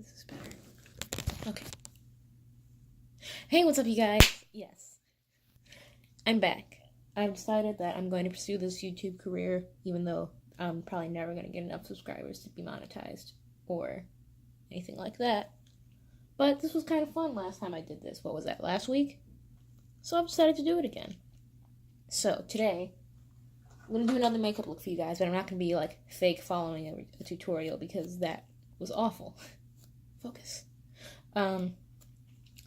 this is better. Okay. Hey, what's up, you guys? Yes. I'm back. I've decided that I'm going to pursue this YouTube career, even though I'm probably never going to get enough subscribers to be monetized or anything like that. But this was kind of fun last time I did this. What was that, last week? So I've decided to do it again. So today, I'm going to do another makeup look for you guys, but I'm not going to be like fake following a tutorial because that was awful. Focus. So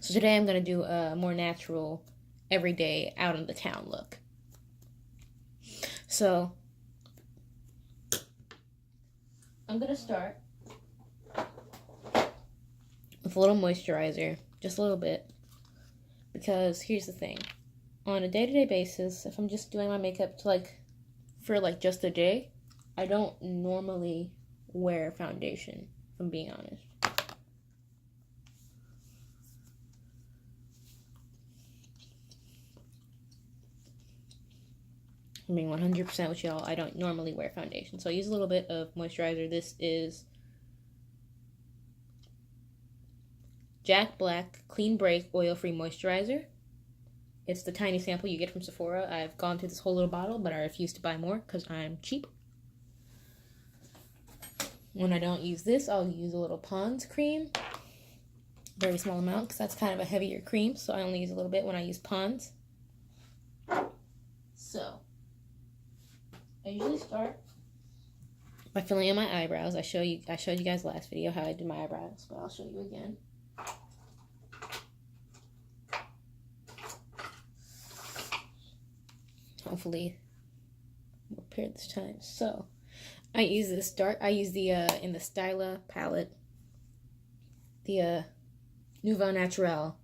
today I'm going to do a more natural, everyday, out in the town look. So, I'm going to start with a little moisturizer, just a little bit, because here's the thing. On a day-to-day basis, if I'm just doing my makeup for just a day, I don't normally wear foundation, if I'm being honest. I'm being 100% with y'all. I don't normally wear foundation, so I use a little bit of moisturizer. This is Jack Black Clean Break Oil-Free Moisturizer. It's the tiny sample you get from Sephora. I've gone through this whole little bottle, but I refuse to buy more because I'm cheap. When I don't use this, I'll use a little Pond's cream. Very small amount because that's kind of a heavier cream, so I only use a little bit when I use Pond's. So, I usually start by filling in my eyebrows. I showed you guys last video how I did my eyebrows, but I'll show you again. Hopefully, I'm prepared this time. So, I use the in the Styla palette, the Nouveau Naturel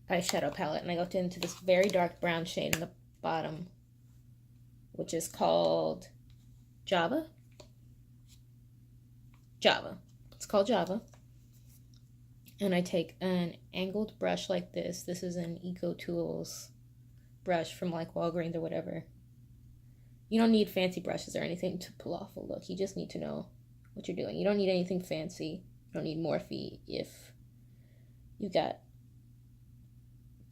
eyeshadow palette, and I go into this very dark brown shade in the bottom, which is called Java. It's called Java. And I take an angled brush like this. This is an EcoTools brush from like Walgreens or whatever. You don't need fancy brushes or anything to pull off a look. You just need to know what you're doing. You don't need anything fancy. You don't need Morphe if you got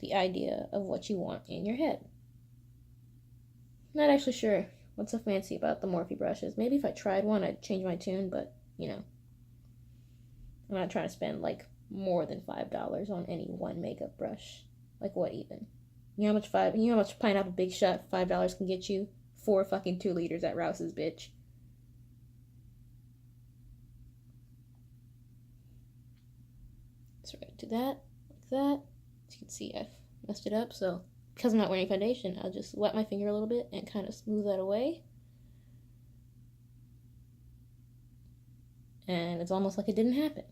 the idea of what you want in your head. Not actually sure what's so fancy about the Morphe brushes. Maybe if I tried one, I'd change my tune, but, you know, I'm not trying to spend, like, more than $5 on any one makeup brush. Like, what even? You know how much Pineapple Big Shot $5 can get you? 4 fucking 2 liters at Rouse's, bitch. So we're gonna do that, like that. As you can see, I've messed it up, so because I'm not wearing foundation, I'll just wet my finger a little bit and kind of smooth that away. And it's almost like it didn't happen.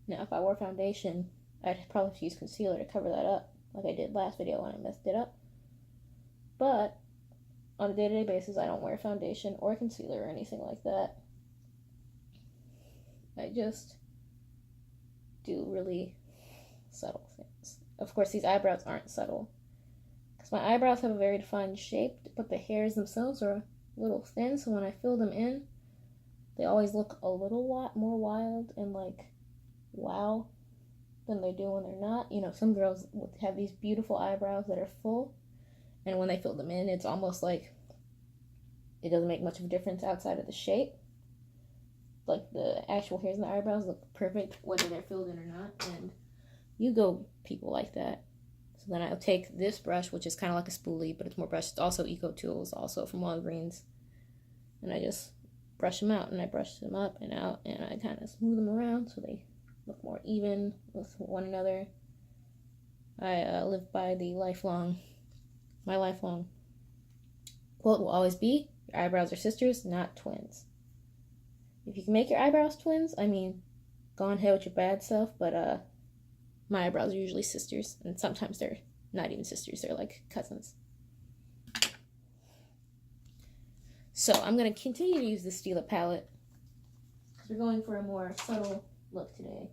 Now, if I wore foundation, I'd probably use concealer to cover that up, like I did last video when I messed it up. But on a day-to-day basis, I don't wear foundation or concealer or anything like that. I just do really subtle things. Of course, these eyebrows aren't subtle, because my eyebrows have a very defined shape, but the hairs themselves are a little thin, so when I fill them in, they always look a little more wild and like wow than they do when they're not. You know, some girls have these beautiful eyebrows that are full, and when they fill them in, it's almost like it doesn't make much of a difference outside of the shape. Like, the actual hairs in the eyebrows look perfect whether they're filled in or not, and you go people like that. So then I'll take this brush, which is kind of like a spoolie, but it's more brush. It's also EcoTools, also from Walgreens, and I just brush them out, and I brush them up and out, and I kind of smooth them around so they look more even with one another. I live by my lifelong quote will always be, your eyebrows are sisters, not twins. If you can make your eyebrows twins, I mean, go on ahead with your bad self, but my eyebrows are usually sisters, and sometimes they're not even sisters, they're like cousins. So I'm going to continue to use the Stila palette, because we're going for a more subtle look today.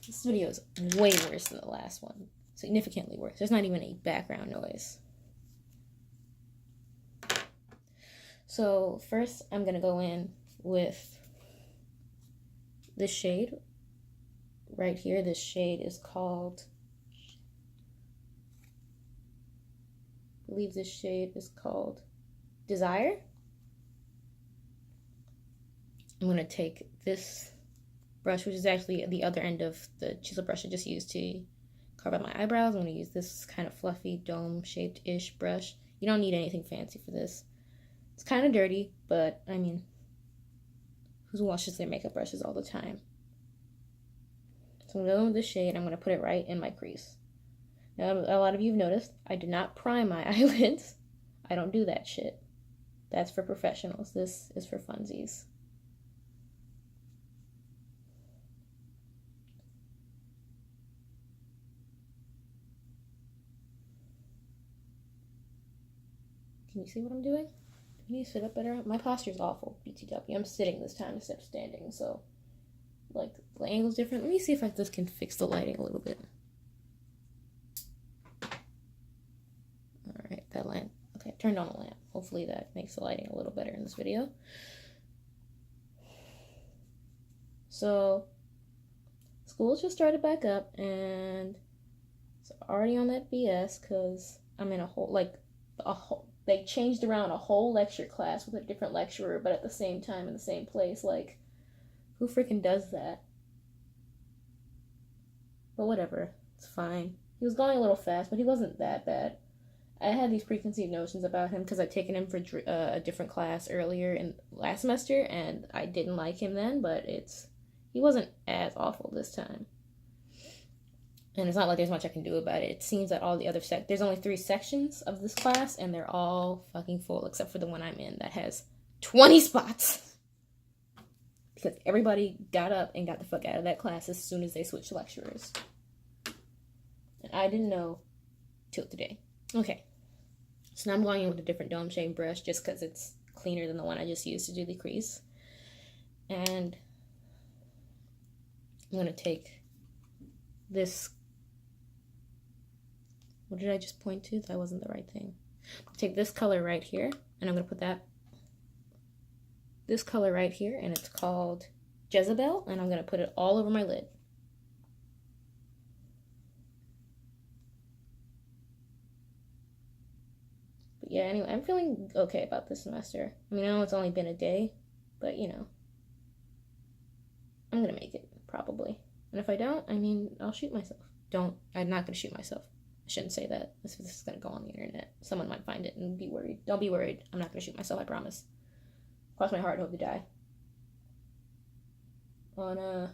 This video is way worse than the last one. Significantly worse. There's not even a background noise. So first I'm going to go in with this shade right here. This shade is called, I believe this shade is called Desire. I'm going to take this brush, which is actually the other end of the chisel brush I just used to carve out my eyebrows. I'm going to use this kind of fluffy dome-shaped-ish brush. You don't need anything fancy for this. It's kind of dirty, but I mean, who washes their makeup brushes all the time? So I'm going to go with this shade. I'm going to put it right in my crease. Now, a lot of you have noticed I did not prime my eyelids. I don't do that shit. That's for professionals. This is for funsies. Can you see what I'm doing? Do I need to sit up better? My posture's awful, BTW. I'm sitting this time instead of standing, so like the angle's different. Let me see if this can fix the lighting a little bit. Alright, that lamp. Okay, I turned on a lamp. Hopefully that makes the lighting a little better in this video. So, school just started back up, and it's already on that BS because I'm in a whole, they changed around a whole lecture class with a different lecturer, but at the same time in the same place. Like, who freaking does that? But whatever, it's fine. He was going a little fast, but he wasn't that bad. I had these preconceived notions about him because I'd taken him for a different class earlier in last semester, and I didn't like him then, but he wasn't as awful this time. And it's not like there's much I can do about it. It seems that all the other there's only 3 sections of this class, and they're all fucking full, except for the one I'm in that has 20 spots. Because everybody got up and got the fuck out of that class as soon as they switched lecturers. And I didn't know till today. Okay. So now I'm going in with a different dome shade brush just because it's cleaner than the one I just used to do the crease. And I'm going to take this. What did I just point to? That wasn't the right thing. Take this color right here, and I'm going to put this color right here, and it's called Jezebel, and I'm going to put it all over my lid. But yeah, anyway, I'm feeling okay about this semester. I mean, I know it's only been a day, but you know, I'm going to make it, probably. And if I don't, I mean, I'll shoot myself. I'm not going to shoot myself. I shouldn't say that. This is going to go on the internet. Someone might find it and be worried. Don't be worried. I'm not going to shoot myself, I promise. Cross my heart, hope to die. On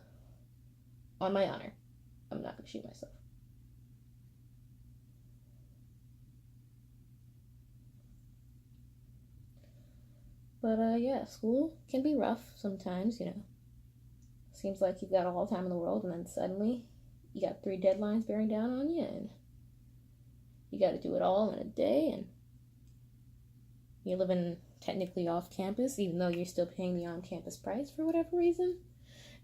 my honor, I'm not going to shoot myself. But yeah, school can be rough sometimes, you know. Seems like you've got all the time in the world, and then suddenly you got 3 deadlines bearing down on you, and you got to do it all in a day, and you're living technically off campus, even though you're still paying the on-campus price for whatever reason.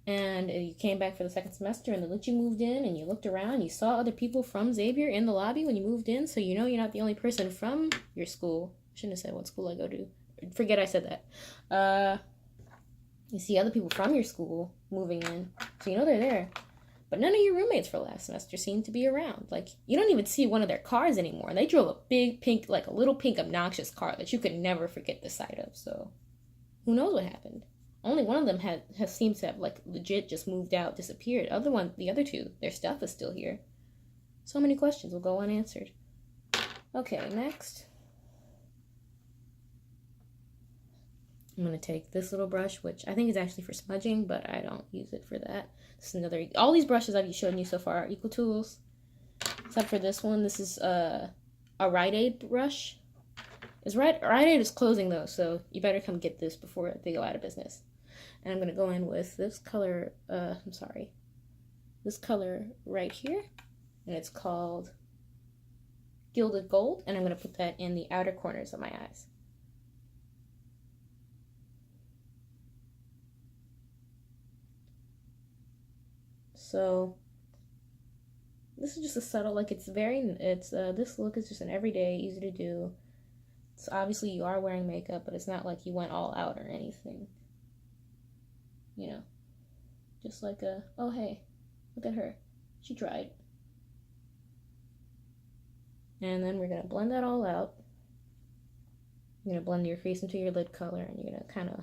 And you came back for the second semester, and the minute you moved in, and you looked around, you saw other people from Xavier in the lobby when you moved in, so you know you're not the only person from your school. I shouldn't have said what school I go to. Forget I said that. You see other people from your school moving in, so you know they're there. But none of your roommates for last semester seem to be around. Like, you don't even see one of their cars anymore. And they drove a big pink, like a little pink obnoxious car that you could never forget the sight of. So, who knows what happened? Only one of them has seems to have, like, legit just moved out, disappeared. The other 2, their stuff is still here. So many questions will go unanswered. Okay, next. I'm going to take this little brush, which I think is actually for smudging, but I don't use it for that. This is another, all these brushes I've shown you so far are Equal Tools, except for this one. This is a Rite Aid brush. Rite Aid is closing though, so you better come get this before they go out of business. And I'm going to go in with this color, this color right here, and it's called Gilded Gold, and I'm going to put that in the outer corners of my eyes. So this is just a subtle, like this look is just an everyday, easy to do. So obviously you are wearing makeup, but it's not like you went all out or anything. you know, just like a, oh hey, look at her, she tried. And then we're gonna blend that all out. You're gonna blend your face into your lid color, and you're gonna kind of,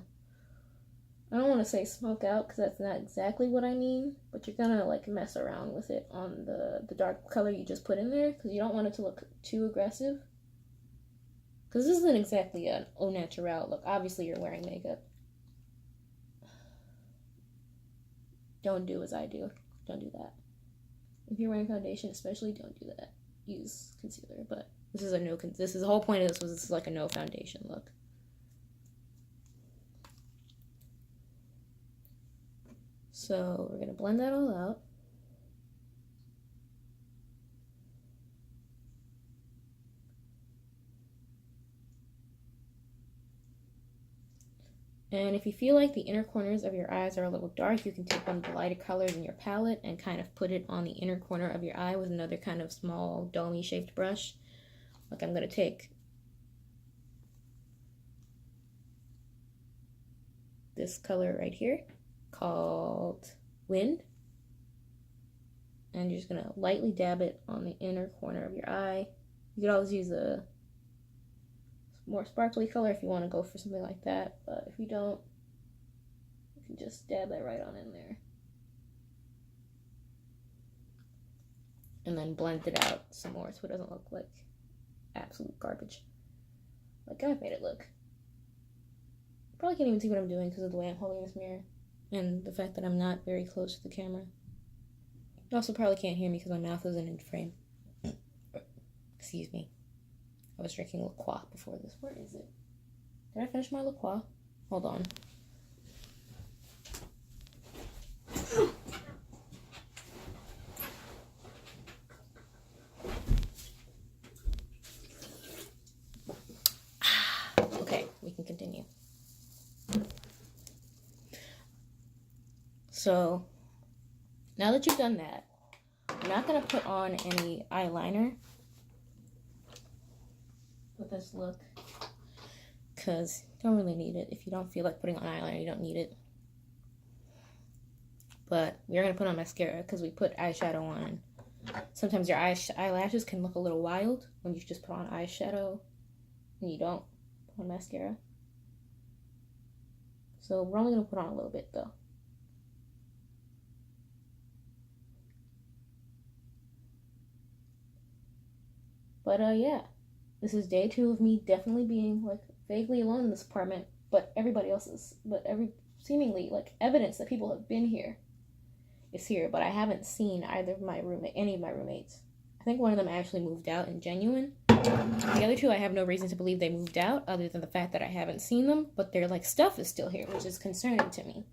I don't want to say smoke out because that's not exactly what I mean, but you're gonna like mess around with it on the dark color you just put in there because you don't want it to look too aggressive. Because this isn't exactly an au naturel look. Obviously, you're wearing makeup. Don't do as I do. Don't do that. If you're wearing foundation, especially, don't do that. Use concealer. But this is a no. This is the whole point of this. Was this is like a no foundation look. So we're gonna blend that all out. And if you feel like the inner corners of your eyes are a little dark, you can take one of the lighter colors in your palette and kind of put it on the inner corner of your eye with another kind of small domey shaped brush. Like I'm going to take this color right here called Wind. And you're just going to lightly dab it on the inner corner of your eye. You could always use a more sparkly color if you want to go for something like that, but if you don't, you can just dab that right on in there and then blend it out some more so it doesn't look like absolute garbage like I've made it look. Probably can't even see what I'm doing because of the way I'm holding this mirror and the fact that I'm not very close to the camera. You also probably can't hear me because my mouth isn't in frame. Excuse me. I was drinking La Croix before this. Where is it? Did I finish my La Croix? Hold on. Okay, we can continue. So, now that you've done that, I'm not going to put on any eyeliner with this look because you don't really need it. If you don't feel like putting on eyeliner, you don't need it. But we're going to put on mascara because we put eyeshadow on. Sometimes your eyelashes can look a little wild when you just put on eyeshadow and you don't put on mascara. So we're only going to put on a little bit though. But yeah, this is day 2 of me definitely being like vaguely alone in this apartment, but everybody else is, seemingly like evidence that people have been here is here, but I haven't seen either of any of my roommates. I think one of them actually moved out in Genuine. The other 2, I have no reason to believe they moved out other than the fact that I haven't seen them, but their like stuff is still here, which is concerning to me.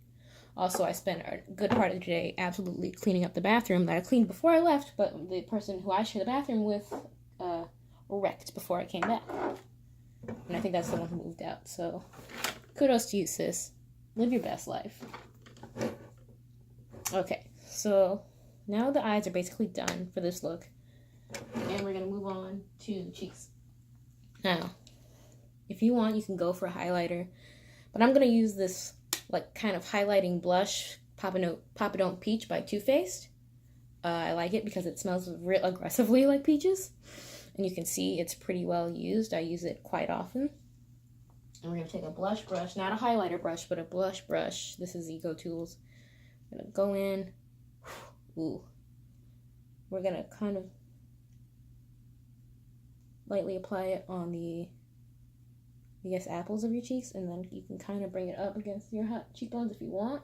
Also, I spent a good part of the day absolutely cleaning up the bathroom that I cleaned before I left, but the person who I share the bathroom with wrecked before I came back. And I think that's the one who moved out. So kudos to you, sis. Live your best life. Okay, so now the eyes are basically done for this look. And we're going to move on to the cheeks. Now, if you want, you can go for a highlighter. But I'm going to use this like kind of highlighting blush, Papa Don't Peach by Too Faced. I like it because it smells real aggressively like peaches. And you can see it's pretty well used. I use it quite often. And we're going to take a blush brush, not a highlighter brush, but a blush brush. This is Ego Tools. I'm going to go in. Ooh. We're going to kind of lightly apply it on the, I guess, apples of your cheeks. And then you can kind of bring it up against your hot cheekbones if you want.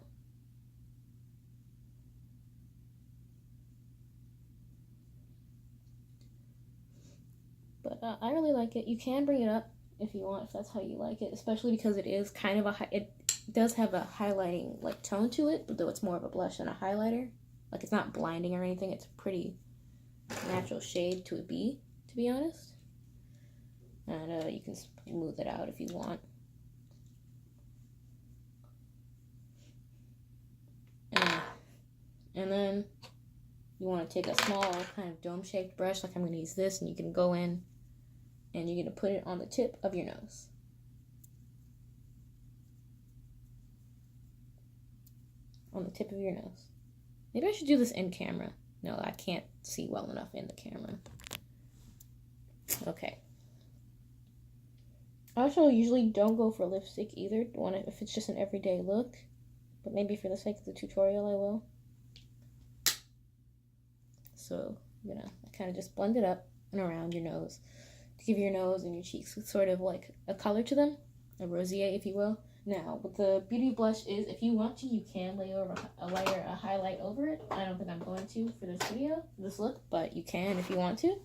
But I really like it. You can bring it up if you want, if that's how you like it, especially because it is kind of it does have a highlighting like tone to it, but though it's more of a blush than a highlighter. Like it's not blinding or anything. It's a pretty natural shade to be honest. And you can smooth it out if you want. And then you want to take a small kind of dome-shaped brush, like I'm going to use this, and you can go in and you're going to put it on the tip of your nose. on the tip of your nose. Maybe I should do this in camera. No, I can't see well enough in the camera. Okay. I also usually don't go for lipstick either, if it's just an everyday look. But maybe for the sake of the tutorial, I will. So, I'm gonna kind of just blend it up and around your nose to give your nose and your cheeks sort of like a color to them, a rosé, if you will. Now, what the beauty blush is, if you want to, you can layer a highlight over it. I don't think I'm going to for this video, this look, but you can if you want to.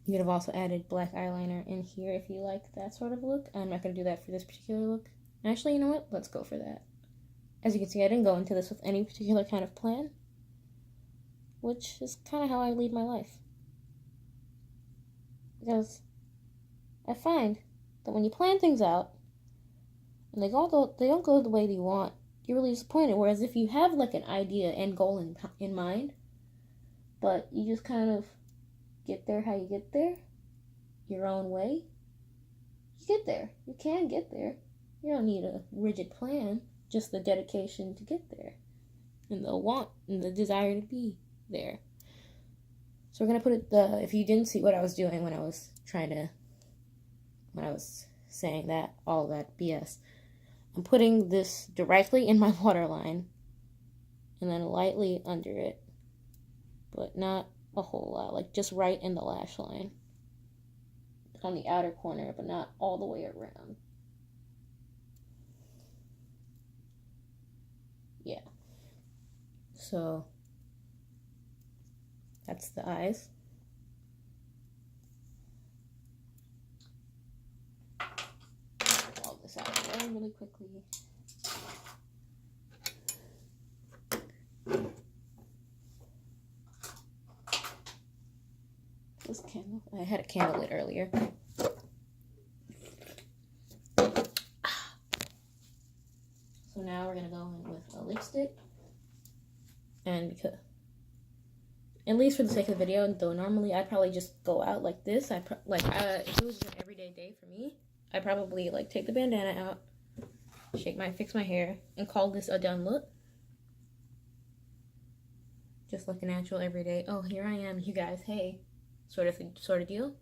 You could have also added black eyeliner in here if you like that sort of look. I'm not going to do that for this particular look. Actually, you know what? Let's go for that. As you can see, I didn't go into this with any particular kind of plan, which is kind of how I lead my life. Because I find that when you plan things out and they don't go the way you want, you're really disappointed. Whereas if you have like an idea and goal in mind, but you just kind of get there how you get there, your own way, you get there. You can get there. You don't need a rigid plan, just the dedication to get there and the want and the desire to be there. So we're gonna put it if you didn't see what I was doing when I was saying that, all that BS, I'm putting this directly in my waterline and then lightly under it, but not a whole lot, like just right in the lash line on the outer corner, but not all the way around. Yeah. So that's the eyes. All this out really quickly. This candle, I had a candle lit earlier. So now we're gonna go in with a lipstick, and because, at least for the sake of the video, though normally I'd probably just go out like this. If it was an everyday day for me, I'd probably like take the bandana out, fix my hair, and call this a done look. Just like a natural everyday. Oh, here I am, you guys. Hey, sort of deal.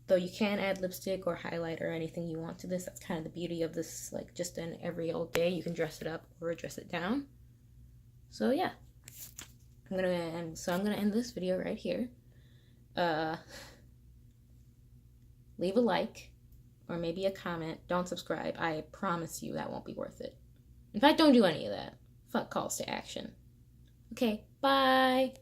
Though you can add lipstick or highlight or anything you want to this. That's kind of the beauty of this, like just an every old day. You can dress it up or dress it down. So yeah, I'm gonna end this video right here. Leave a like or maybe a comment. Don't subscribe. I promise you that won't be worth it. In fact, don't do any of that. Fuck calls to action. Okay, bye.